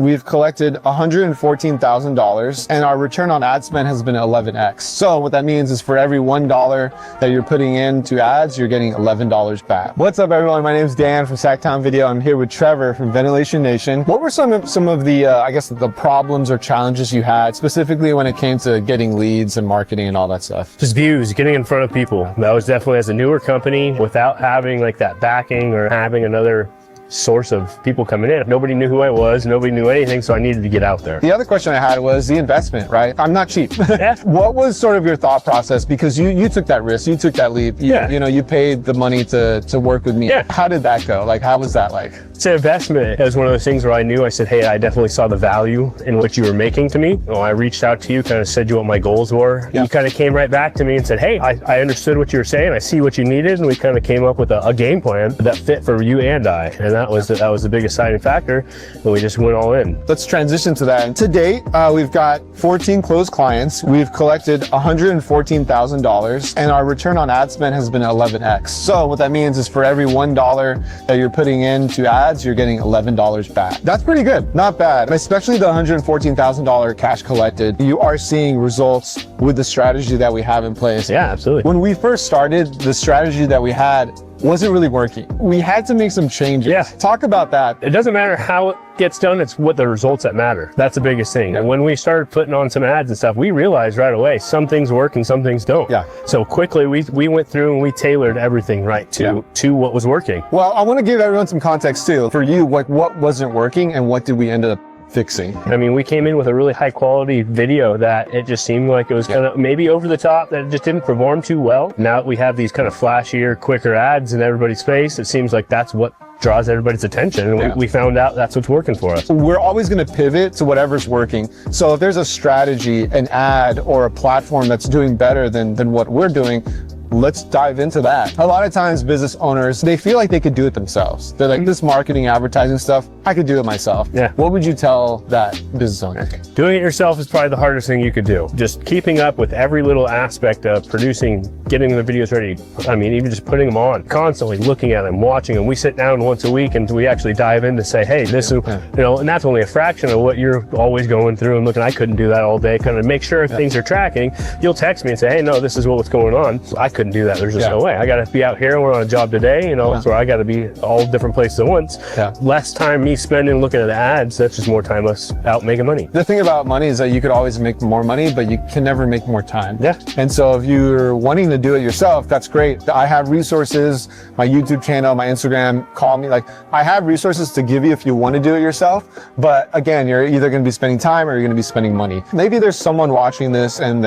we've collected $114,000 and our return on ad spend has been 11x. So what that means is for every $1 that you're putting into ads, you're getting $11 back. What's up everyone? My name is Dan from Sacktown Video. I'm here with Trevor from Ventilation Nation. What were some of the, I guess the problems or challenges you had specifically when it came to getting leads and marketing and all that stuff? Just views, getting in front of people. That was definitely, as a newer company, without having like that backing or having another source of people coming in. Nobody knew who I was, nobody knew anything, so I needed to get out there. The other question I had was the investment, right? I'm not cheap. Yeah. What was sort of your thought process? Because you took that risk, you took that leap, you paid the money to work with me. Yeah. How did that go? Like, how was that like? It's an investment. It was one of those things where I knew, I said, hey, I definitely saw the value in what you were making to me. Well, I reached out to you, kind of said what my goals were. Yeah. You kind of came right back to me and said, hey, I understood what you were saying. I see what you needed. And we kind of came up with a game plan that fit for you and I. And that was the biggest deciding factor. And we just went all in. Let's transition to that. And to date, we've got 14 closed clients. We've collected $114,000 and our return on ad spend has been 11x. So what that means is for every $1 that you're putting into ads, you're getting $11 back. That's pretty good, not bad. Especially the $114,000 cash collected. You are seeing results with the strategy that we have in place. Yeah, absolutely. When we first started, the strategy that we had wasn't really working. We had to make some changes. Yeah. Talk about that. It doesn't matter how it gets done, it's what the results that matter. That's the biggest thing. And when we started putting on some ads and stuff, we realized right away, some things work and some things don't. Yeah. So quickly we went through and we tailored everything right to what was working. Well, I want to give everyone some context too. For you, what wasn't working and what did we end up fixing? I mean, we came in with a really high quality video that it just seemed like it was kind of maybe over the top, that it just didn't perform too well. Now that we have these kind of flashier, quicker ads in everybody's face, it seems like that's what draws everybody's attention. And we found out that's what's working for us. We're always going to pivot to whatever's working. So if there's a strategy, an ad, or a platform that's doing better than what we're doing, let's dive into that. A lot of times business owners, they feel like they could do it themselves. They're like, this marketing, advertising stuff, I could do it myself. Yeah. What would you tell that business owner? Doing it yourself is probably the hardest thing you could do. Just keeping up with every little aspect of producing, getting the videos ready. I mean, even just putting them on, constantly looking at them, watching them. We sit down once a week and we actually dive in to say, hey, this is, and that's only a fraction of what you're always going through and looking. I couldn't do that all day. Kind of make sure things are tracking. You'll text me and say, hey, no, this is what's going on. I couldn't do that. There's just no way. I got to be out here and we're on a job today, so I got to be all different places at once. Yeah. Less time me spending looking at ads, that's just more time us out making money. The thing about money is that you could always make more money, but you can never make more time. Yeah. And so if you're wanting to do it yourself, that's great. I have resources, my YouTube channel, my Instagram, call me. Like, I have resources to give you if you want to do it yourself. But again, you're either going to be spending time or you're going to be spending money. Maybe there's someone watching this and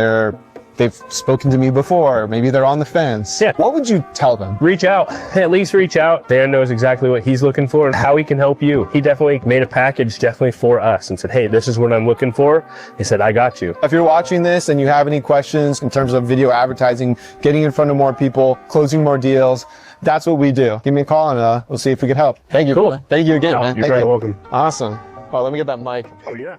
they've spoken to me before. Maybe they're on the fence. Yeah. What would you tell them? Reach out. At least reach out. Dan knows exactly what he's looking for and how he can help you. He definitely made a package for us and said, hey, this is what I'm looking for. He said, I got you. If you're watching this and you have any questions in terms of video advertising, getting in front of more people, closing more deals, that's what we do. Give me a call and we'll see if we can help. Thank you. Cool. Thank you again, man. You're very welcome. Awesome. Well, let me get that mic. Oh, yeah.